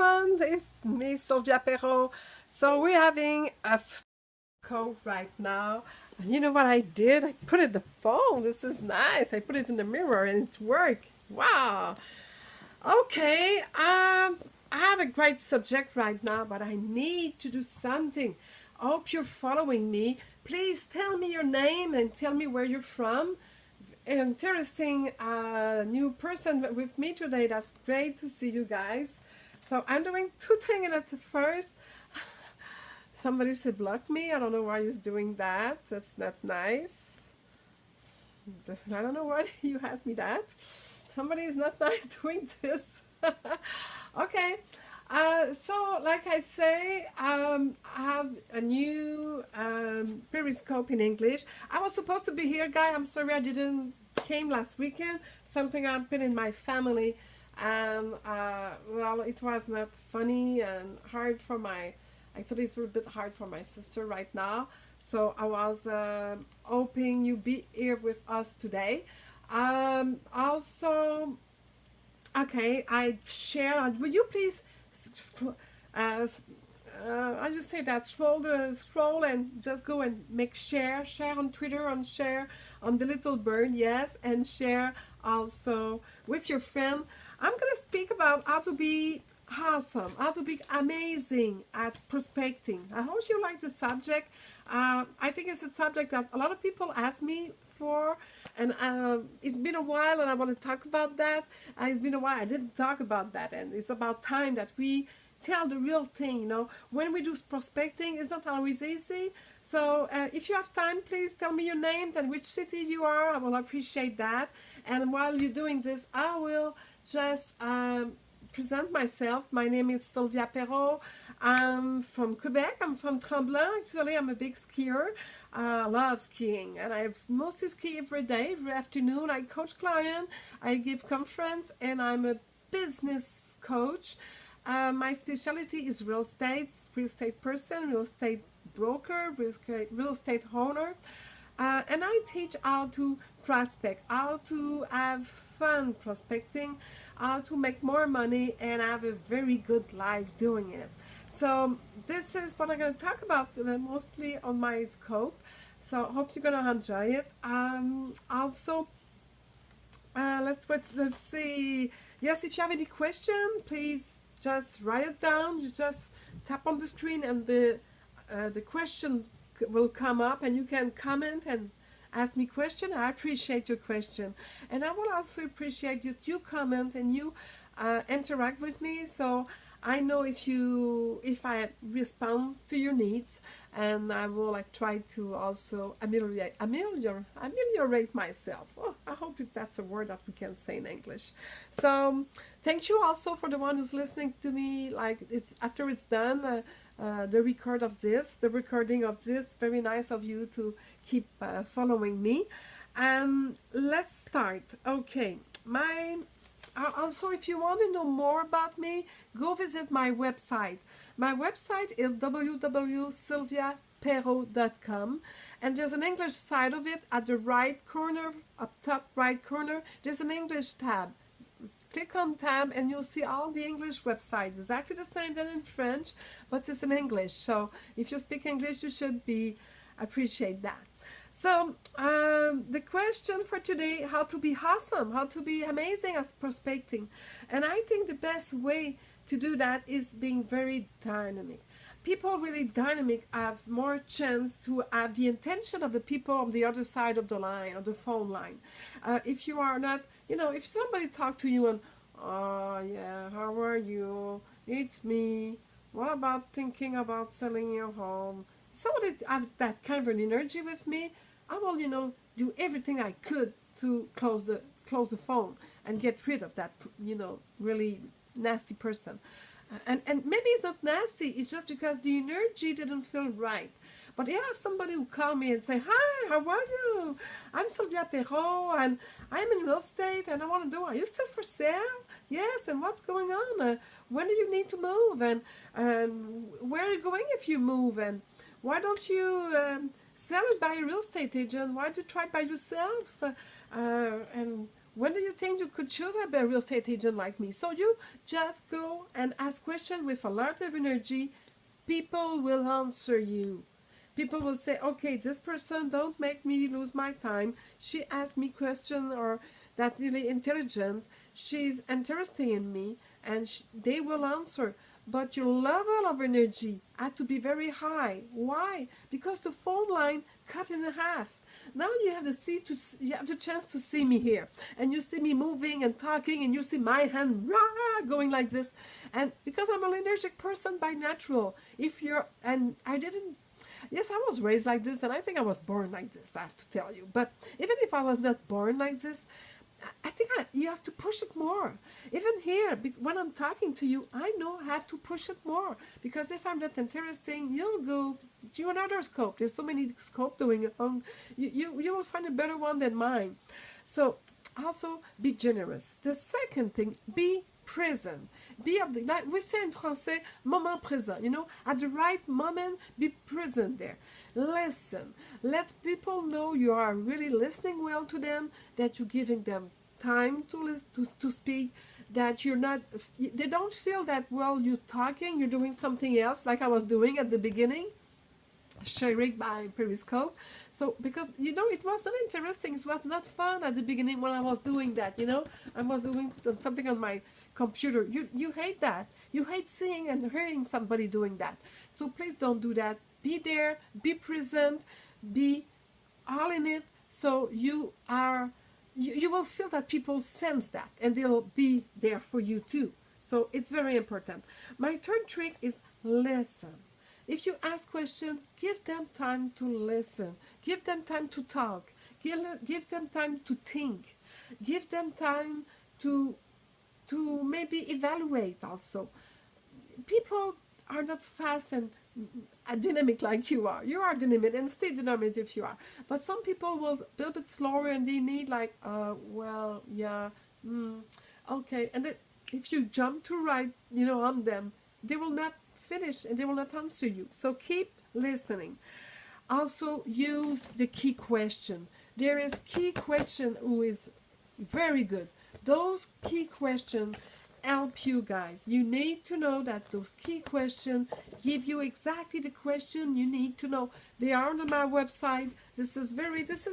everyone, it's me, SylviaPerreault. So we're having a call right now. You know what I did? I put it in the phone. This is nice. I put it in the mirror and it's work. Wow. Okay, I have a great subject right now, but I need to do something. I hope you're following me. Please tell me your name and tell me where you're from. Interesting new person with me today. That's great to see you guys. So I'm doing two things at the first. Somebody said block me. I don't know why he's doing that. That's not nice. I don't know why you asked me that. Somebody is not nice doing this. Okay. So, like I say, I have a new periscope in English. I was supposed to be here, guy. I'm sorry I didn't came last weekend. Something happened in my family, and well, it was not funny and hard for my. Actually, it's a bit hard for my sister right now. So I was hoping you be here with us today. Also, okay, I share. Will you please? I just say that scroll and just go and make share on Twitter, on share on the little bird, yes, and share also with your friend. I'm gonna speak about how to be awesome, how to be amazing at prospecting. I hope you like the subject. I think it's a subject that a lot of people ask me for, and it's been a while and I want to talk about that. It's been a while I didn't talk about that, and it's about time that we tell the real thing. You know, when we do prospecting, it's not always easy. So if you have time, please tell me your names and which city you are. I will appreciate that. And while you're doing this, I will just present myself. My name is SylviaPerreault. I'm from Quebec. I'm from Tremblant. Actually, I'm a big skier. I love skiing, and I mostly ski every day, every afternoon. I coach clients, I give conference, and I'm a business coach. My specialty is real estate person, real estate broker, real estate owner. And I teach how to prospect, how to have fun prospecting, how to make more money and have a very good life doing it. So this is what I'm going to talk about mostly on my scope. So I hope you're going to enjoy it. Also, let's see. Yes, if you have any question, please just write it down. You just tap on the screen and the question will come up and you can comment and ask me question. I appreciate your question, and I will also appreciate that you comment and you interact with me, so I know if I respond to your needs, and I will try to also ameliorate myself. Oh, I hope that's a word that we can say in English. So thank you also for the one who's listening to me. It's after it's done. The recording of this, very nice of you to keep following me. And let's start. Okay, also, if you want to know more about me, go visit my website. My website is www.SylviaPerreault.com, and there's an English side of it at the right corner, up top right corner. There's an English tab. Click on tab and you'll see all the English websites. Exactly the same than in French, but it's in English. So if you speak English, you should appreciate that. So the question for today, how to be awesome, how to be amazing at prospecting. And I think the best way to do that is being very dynamic. People really dynamic have more chance to have the intention of the people on the other side of the line, or the phone line. If you are not, if somebody talk to you and, oh yeah, how are you? It's me. What about thinking about selling your home? Somebody have that kind of an energy with me, I will, do everything I could to close the phone and get rid of that, really nasty person. And maybe it's not nasty, it's just because the energy didn't feel right. But if I have somebody who call me and say, hi, how are you? I'm SylviaPerreault and I'm in real estate and I want to do, are you still for sale? Yes, and what's going on? When do you need to move? And where are you going if you move? And why don't you sell it by a real estate agent? Why do you try it by yourself? And When do you think you could choose a real estate agent like me? So you just go and ask questions with a lot of energy. People will answer you. People will say, okay, this person don't make me lose my time. She asked me question or that really intelligent. She's interested in me, and they will answer. But your level of energy had to be very high. Why? Because the phone line cut in half. Now you have you have the chance to see me here, and you see me moving and talking, and you see my hand rah, going like this. And because I'm an energetic person by natural, I didn't. Yes, I was raised like this, and I think I was born like this, I have to tell you. But even if I was not born like this, I think you have to push it more. Even here, when I'm talking to you, I know I have to push it more. Because if I'm not interesting, you'll go to another scope. There's so many scopes going on. You will find a better one than mine. So also be generous. The second thing, be present. Like we say in Français, moment présent. You know, at the right moment, be present there. Listen. Let people know you are really listening well to them, that you're giving them time to speak, that you're not, they don't feel that while you're talking, you're doing something else, like I was doing at the beginning, sharing my periscope. So because you know it was not interesting, it was not fun at the beginning when I was doing that. You know, I was doing something on my computer. You hate that. You hate seeing and hearing somebody doing that. So please don't do that. Be there, be present, be all in it. So you will feel that people sense that, and they'll be there for you too. So it's very important. My third trick is listen. If you ask questions, give them time to listen. Give them time to talk. Give them time to think. Give them time to maybe evaluate also. People are not fast and dynamic like you are. You are dynamic, and stay dynamic if you are. But some people will be a bit slower, and they need like, well, yeah, okay. And then if you jump to right, you know, on them, they will not finish and they will not answer you. So keep listening. Also use the key question. There is key question who is very good. Those key questions help you guys. You need to know that those key questions give you exactly the question you need to know. They are on my website. This is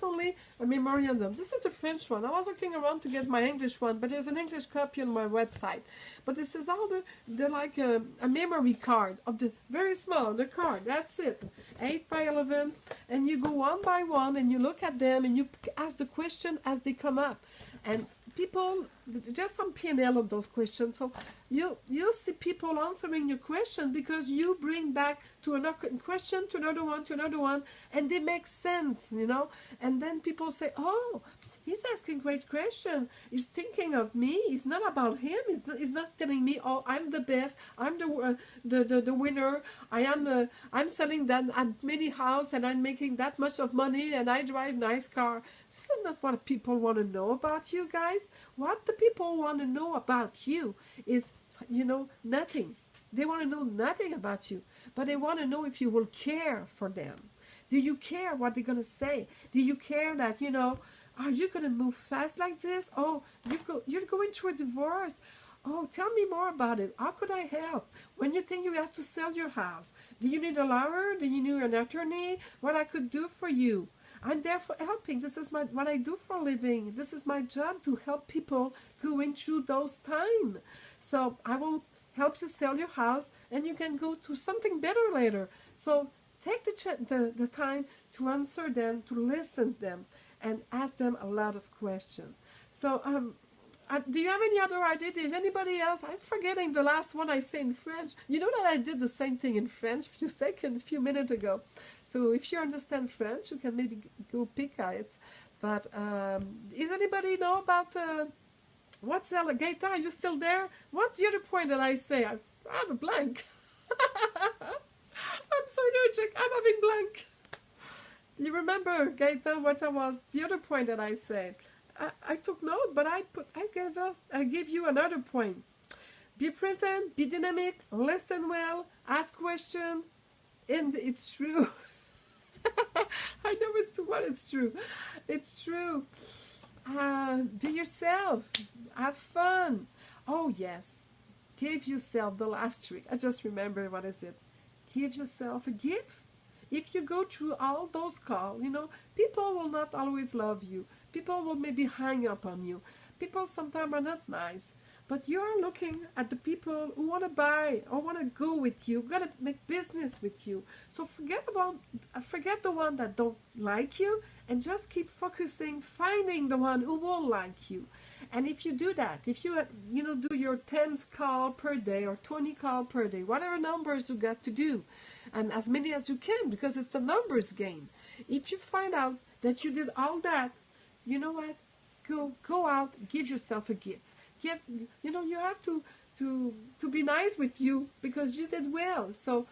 only a memorandum. This is the French one. I was looking around to get my English one, but there's an English copy on my website. But this is all the like a memory card of the very small, the card. That's it. 8 by 11. And you go one by one and you look at them and you ask the question as they come up. And people, just some P&L of those questions. So you'll see people answering your question because you bring back to another question, to another one, and they make sense, you know. And then people say, oh, he's asking great question. He's thinking of me. It's not about him. He's not telling me, oh, I'm the best. I'm the winner. I'm selling that at many house and I'm making that much of money and I drive nice car. This is not what people want to know about you guys. What the people want to know about you is, you know, nothing. They want to know nothing about you, but they want to know if you will care for them. Do you care what they're going to say? Do you care that, you know, are you going to move fast like this? Oh, you're going through a divorce. Oh, tell me more about it. How could I help? When you think you have to sell your house, do you need a lawyer? Do you need an attorney? What I could do for you? I'm there for helping. This is what I do for a living. This is my job, to help people going through those times. So I will help you sell your house, and you can go to something better later. So take the time to answer them, to listen to them, and ask them a lot of questions. So do you have any other idea? Is anybody else? I'm forgetting the last one I say in French. You know that I did the same thing in French a few minutes ago. So if you understand French, you can maybe go pick at it. But does anybody know about what's Gaëtan? Are you still there? What's the other point that I say? I have a blank. I'm so allergic. I'm having blank. You remember, Gaëtan, what was the other point that I said? I took note, but I gave you another point. Be present, be dynamic, listen well, ask questions, and it's true. I know it's true. It's true. It's true. Be yourself. Have fun. Oh, yes. Give yourself the last trick. I just remember, what is it? Give yourself a gift. If you go through all those calls, you know, people will not always love you. People will maybe hang up on you. People sometimes are not nice. But you're looking at the people who want to buy or want to go with you, got to make business with you. So forget the one that don't like you, and just keep focusing, finding the one who will like you. And if you do that, if you do your 10 call per day or 20 call per day, whatever numbers you got to do, and as many as you can, because it's a numbers game. If you find out that you did all that, you know what? Go out, give yourself a gift. Yet, you have to be nice with you because you did well. So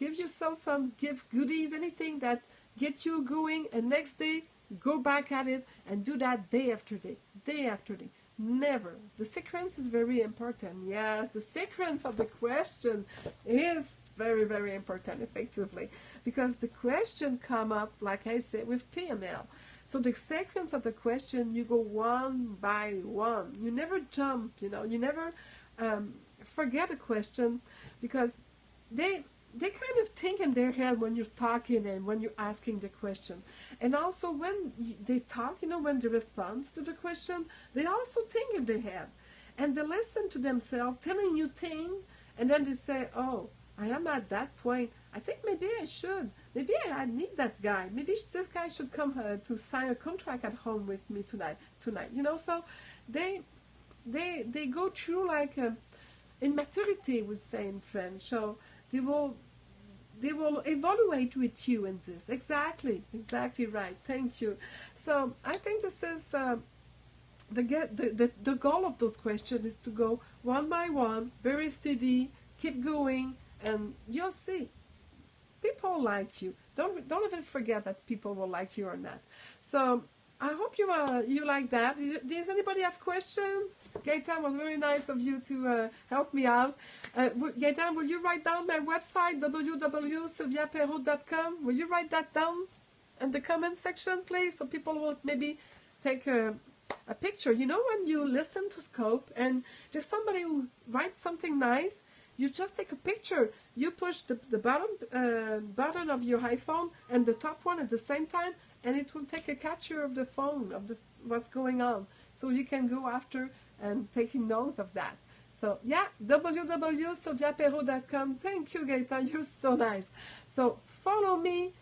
give yourself some gift goodies, anything that get you going, and next day go back at it and do that day after day, day after day. Never. The sequence is very important. Yes, the sequence of the question is very, very important, effectively, because the question come up, like I said, with PML. So the sequence of the question, you go one by one. You never jump, you never forget a question, because they kind of think in their head when you're talking and when you're asking the question. And also when they talk, when they respond to the question, they also think in their head. And they listen to themselves telling you things, and then they say, oh, I am at that point. I think maybe I should. Maybe I need that guy. Maybe this guy should come to sign a contract at home with me tonight. So they go through like in maturity, we say in French. So they will evaluate with you in this. Exactly right. Thank you. So I think this is the goal of those questions is to go one by one, very steady, keep going, and you'll see. People like you. Don't even forget that people will like you or not. So I hope you like that. Does anybody have questions? Gaetan, was very nice of you to help me out. Gaetan, will you write down my website, www.SylviaPerreault.com? Will you write that down in the comment section, please, so people will maybe take a picture? When you listen to Scope and there's somebody who writes something nice, you just take a picture. You push the button of your iPhone and the top one at the same time, and it will take a capture of the phone of what's going on. So you can go after and taking note of that. So yeah, www.SylviaPerreault.com. Thank you, Gaetan. You're so nice. So follow me,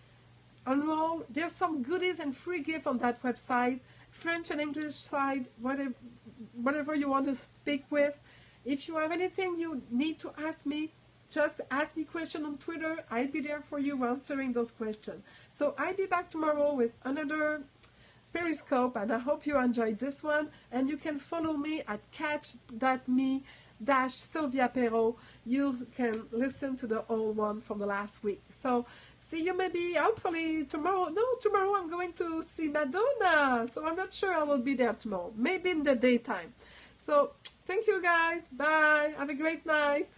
enroll. There's some goodies and free gift on that website. French and English side, whatever you want to speak with. If you have anything you need to ask me, just ask me question on Twitter. I'll be there for you answering those questions. So I'll be back tomorrow with another Periscope, and I hope you enjoyed this one. And you can follow me at catch.me/SylviaPerreault. You can listen to the old one from the last week. So see you maybe, hopefully tomorrow. No, tomorrow I'm going to see Madonna. So I'm not sure I will be there tomorrow. Maybe in the daytime. So thank you guys. Bye. Have a great night.